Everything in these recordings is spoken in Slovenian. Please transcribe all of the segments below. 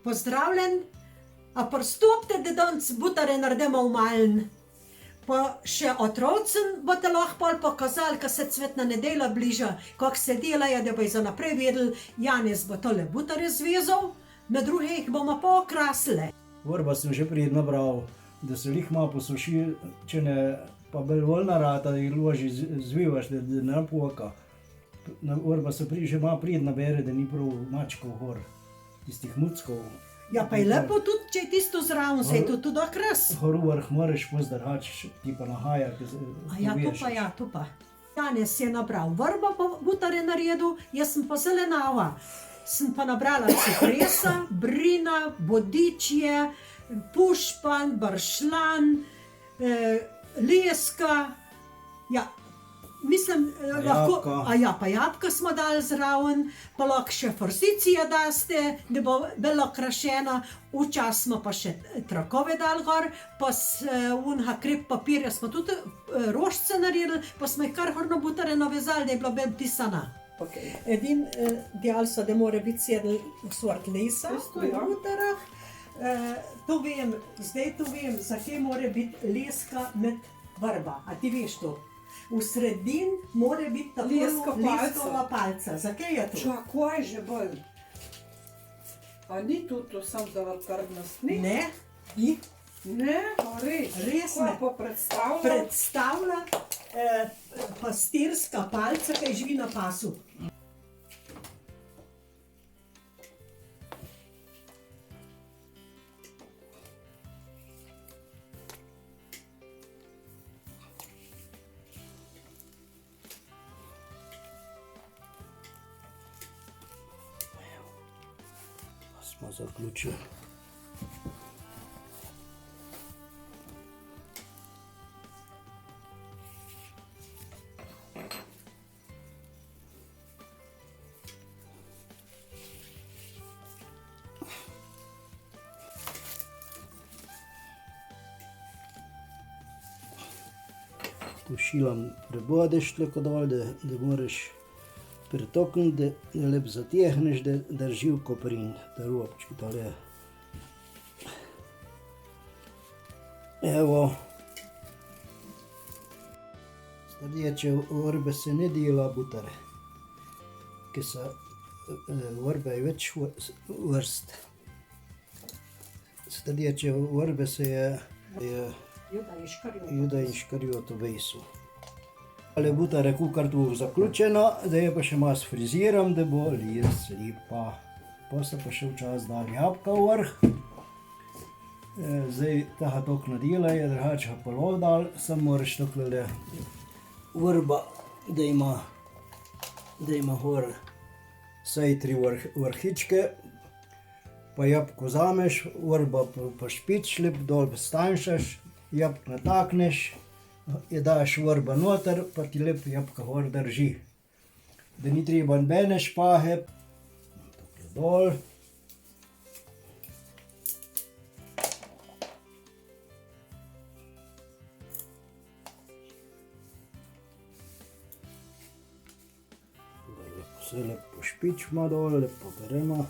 Pozdravljen, a pristopite, da danes butare naredimo v Maln. Pa še otrocem boste lahko pol pokazali, ko se cvetna nedelja bliža, kako se delajo, da bojo za naprej vedeli. Janez bo tole butare zvezal, na druge jih bomo pa okrasili. Vrba sem že prijetno bral, da se lih malo posuši, če ne pa bolj voljna rata, jih loži zvivaš, da ne poka. Vrba se že malo prijetno bere, da ni prav mačkov gor, tistih muckov. Ja, pa je lepo tudi, če je tisto zraven, se je to tudi okras. Horu vrh moraš pozdrhač, ti pa nahaja. A ja, to pa. Janez je nabral vrba butare naredil, jaz sem pa zelenava. Sem pa nabrala cipresa, brina, bodičje, pušpan, bršlan, leska, ja, mislim, lahko, pa jabka smo dali zraven, pa lahko še forsicije daste, da bo bolj okrašena, včasih smo pa še trakove dali gor, pa unha krep papirja smo tudi rožce naredili, pa smo jih kar horno butare navezali, da je bila bolj pisana. Okay. Edin dejali so, da mora biti 7 sort lesa v butarah. Zdaj to vem, zakaj mora biti leska med vrba. A ti veš to? V sredin mora biti tako leskova palca. Zakaj je to? Čakaj že bolj. A ni to sam za trdnost? Ne, ni. Ne, res. Res ne. Pa predstavlja? Predstavlja pastirska palca, ki živi na pasu. Smo zaključili. Pošiljam prebodeš tako dol, da moraš pretokniti, da lep zatehneš, da drži v koprin, da robčki tole. Evo. Stardječe vrbe se ne dela butare, ker so vrbe je več vrst. Stardječe vrbe se je Juda in Škarjot v vejsu. Ale butare kukar tu zaključeno, da je pa še malo sfriziram, da bo lis lepa. Pa se pa še včas dal jabka v vrh. Zdaj taha tok nadela je, drugače pa polov dal, sam moraš toklele vrba, da ima gor vsaj 3 vrhičke, pa jabko zameš, vrba pa špič, lep dol stanjšaš, jabk natakneš, je daš vrba noter, pa ti lep jabka gor drži. Da ni treba nobene špahe, tukaj dol. Vse lepo špičimo dol, lepo beremo.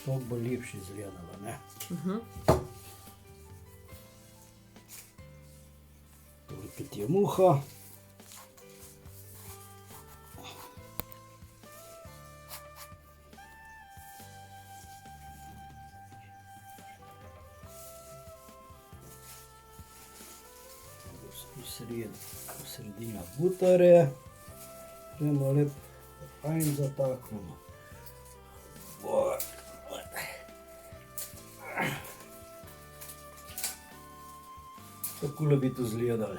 To bo lepše izgledalo, ne? Toliko ti je muha. Sredina butare. Gremo lepo fajn zataknemo. Takole bi to izgledali.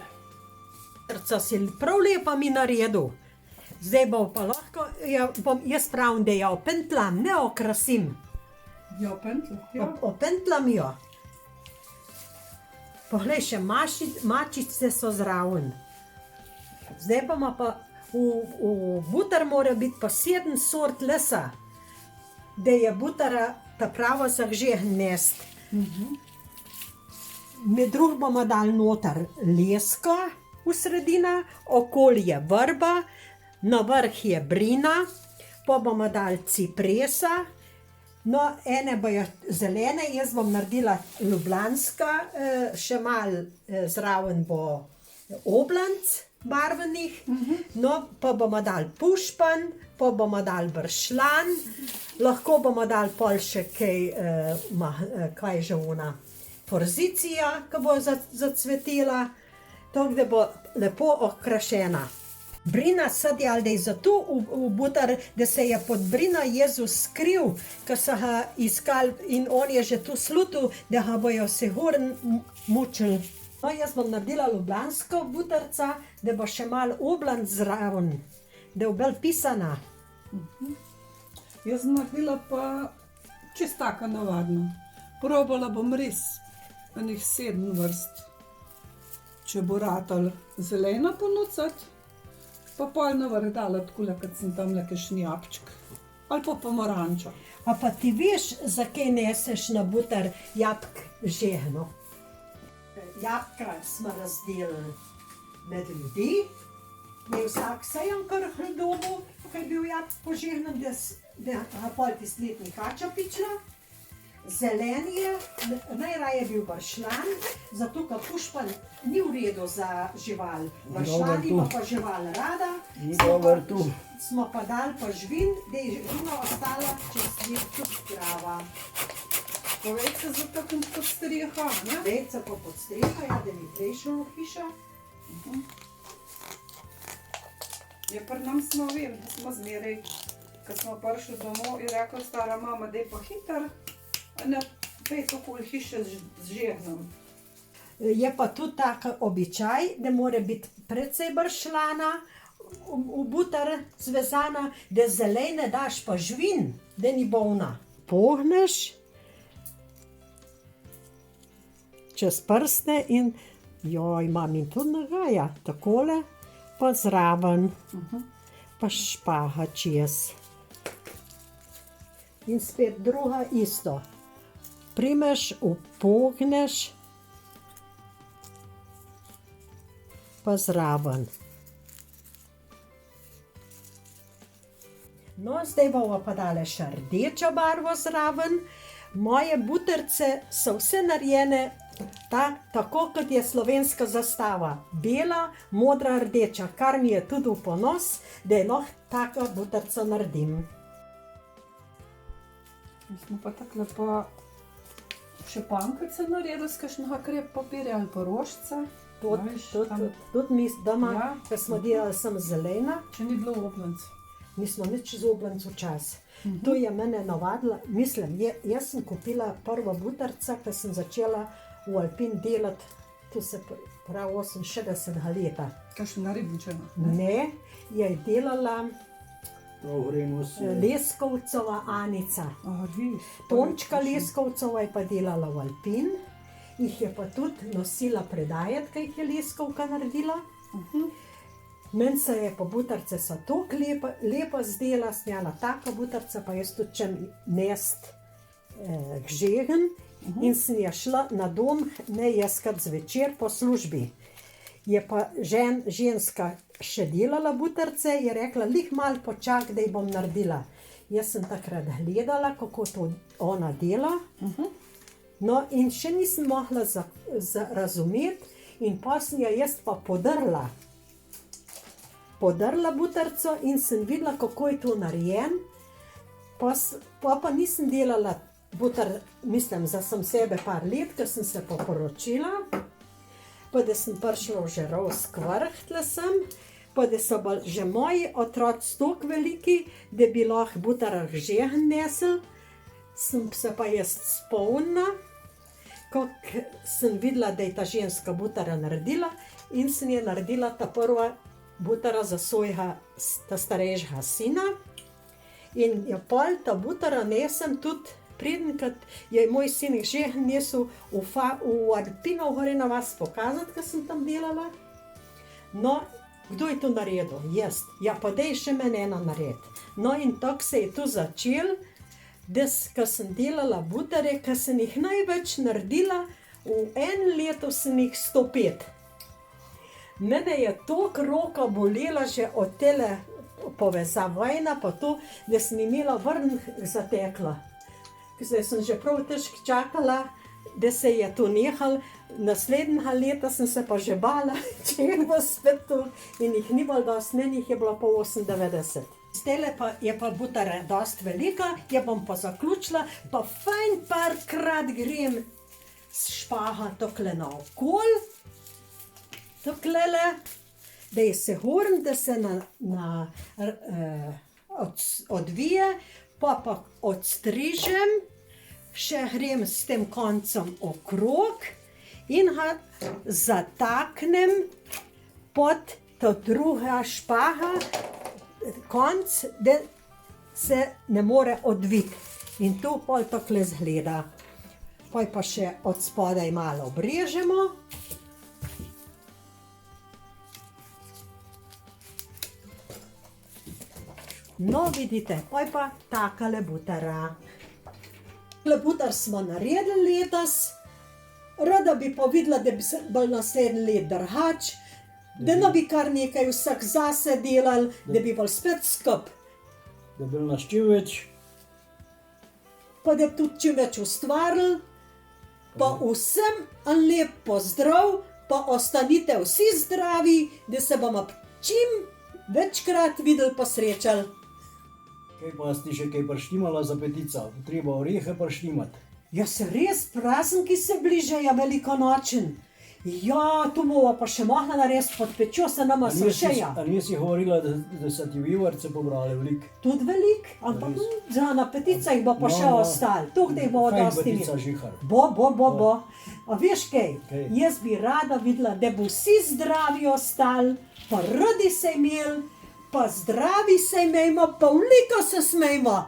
Srca si prav lepa mi naredil. Zdaj bo pa lahko, jaz pravim, da jo opentlam, ne okrasim. Ja, pentla. Ja. Opentlam jo. Poglej, še mačice so zraven. Zdaj bomo pa, v butar mora biti pa 7 sort lesa, da je butara ta pravo zagžehen nest. Med drugim bomo dali noter leska v sredina, okoli je vrba, na vrh je brina, pa bomo dali cipresa, no, ene bojo zelene, jaz bom naredila ljubljanska, še malo zraven bo oblanc barvenih, no, pa bomo dali pušpan, pa bomo dali bršljan, lahko bomo dali pol še kaj je že ona, forzicija, ki bo zacvetela, tako da bo lepo okrašena. Brina sadjal, da je zato v butar, da se je pod brina Jezus skril, ko so ga iskali in on je že tu slutil, da ga bojo sigurno mučili. No, jaz bom naredila ljubljansko butarca, da bo še malo oblanc zraven, da je bolj pisana. Jaz sem naredila pa čisto tako navadno. Probala bom res enih 7 vrst. Če bo ratal zelena ponucati, pa pol na vrh dala takole, kot sem tamle kakšen jabček. Ali pa pomarančo. A pa ti veš, zakaj neseš na butar jabk žehno? Jabka smo razdelili med ljudi, je vsak sejem kar hledobo, ko je bil jabk požehnen, da ga pol tistletni kača pičila. Zelen je, najraje je bil bršljan, zato ker pušpan ni v redu za žival. Bršljan ima pa žival rada, smo pa dali pa žvin, da je živina ostala čez let tudi zdrava. Pa vejce za takim pod streha, ne? Vejce pa pod streha, ja, da ni prejšel v hišo. Je pri nam smo vem, da smo zmeraj, ko smo prišli domov, je rekla stara mama, da je pa hiter, ne pet okoli hiše z žehnom. Je pa tudi tak običaj, da mora biti precej bršljana v butar zvezana, da zelene daš pa žvin, da ni bolna. Pogneš čez prste in joj, imam in tudi nagaja, takole, pa zraven, pa špaha čez. In spet druga isto. Primeš, upogneš, pa zraven. No, zdaj bomo pa dali še rdečo barvo zraven. Moje butarce so vse narejene tako, kot je slovenska zastava. Bela, modra, rdeča, kar mi je tudi v ponos, da je lahko taka butarca naredim. Mi smo pa takole pa še pankrce naredili s kakšnega krep papirja ali pa rožice. Tudi mi doma, ko smo delali sem zelena. Če ni bilo oblanc. Nismo nič z oblanc včas. To je mene navadila, mislim, jaz sem kupila prvo butarca, ko sem začela v Alpin delati, tu se pravi 68 leta. Kakšna ribničena? Ne, je delala Leskovcova Anica. Tončka Leskovcova je pa delala v Alpin, jih je pa tudi nosila predajati, kaj jih je Leskovka naredila. Meni se je pa butarce so tako lepo zdela, snjala taka butarca, pa jaz tudi čem nest žegen in sem je šla na dom ne jeskat zvečer po službi. Je pa ženska še delala butarce, je rekla, lih malo počak, da jih bom naredila. Jaz sem takrat gledala, kako to ona dela, no in še nisem mogla razumeti in pa sem jo jaz pa podrla butarco in sem videla, kako je to narejen, pa nisem delala butar, mislim, za sem sebe par let, ker sem se pa poročila, pa da sem prišla v Žerovsk vrh, tle sem, pa da so že moji otroci toliko veliki, da bi lahko butar žehen nesel, sem se pa jaz spomnila, kako sem videla, da je ta ženska butara naredila in sem je naredila ta prva butara za svojega starejšega sina. In je pol ta butara nesem tudi, prednkrat je moj sin žehen nesel v Alpino gore na vas pokazati, ko sem tam delala. No, kdo je to naredil? Jaz. Ja, pa daj še meni eno narediti. No in tako se je to začelo, da ko sem delala butare, ko sem jih največ naredila, v enem letu sem jih 105. Mene je toliko roka bolela že od tele povezavajna, pa to, da sem imela vrn zatekla. Zdaj sem že prav težko čakala, da se je to nehalo. Naslednjega leta sem se pa že bala, če jih bo spet to. In jih ni bilo dosti, meni jih je bilo pa 98. Zdajle pa je pa butara dosti velika, jo bom pa zaključila, pa fajn parkrat grem s špaha tokle naokol, toklele, da je se horim, da se odvije, pa odstrižem, še grem s tem koncem okrog in ga zataknem pod to druga špaha, konc, da se ne more odviti. In to pol takole zgleda. Poj pa še od spodaj malo obrežemo. No, vidite, poj pa takale butara. Butar smo naredili letos. Rada bi pa videla, da bi se bolj naslednji let drugače, da ne bi kar nekaj vsak zase delali, da bi bolj spet skup. Da bi nas čim več. Pa da bi tudi čim več ustvarili. Pa vsem en lep pozdrav, pa ostanite vsi zdravi, da se bomo čim večkrat videli pa srečali. Kaj pa si še kaj prštimala za petica? Treba orehe prštimati. Ja, se res, prazniki se bližajo velikonočen. Ja, tu bomo pa še mohla narediti pod pečjo, se nama sršeja. A nisi govorila, da so ti vivarce pobrali velik? Tudi velik, ampak za na petica jih bo pa še ostalo. Tuk, da jih bo dosti Kaj petica žihar? Bo. A veš kaj? Jaz bi rada videla, da bo vsi zdravi ostali, pa radi se imeli, pa zdravi se imejmo, pa veliko se smejmo.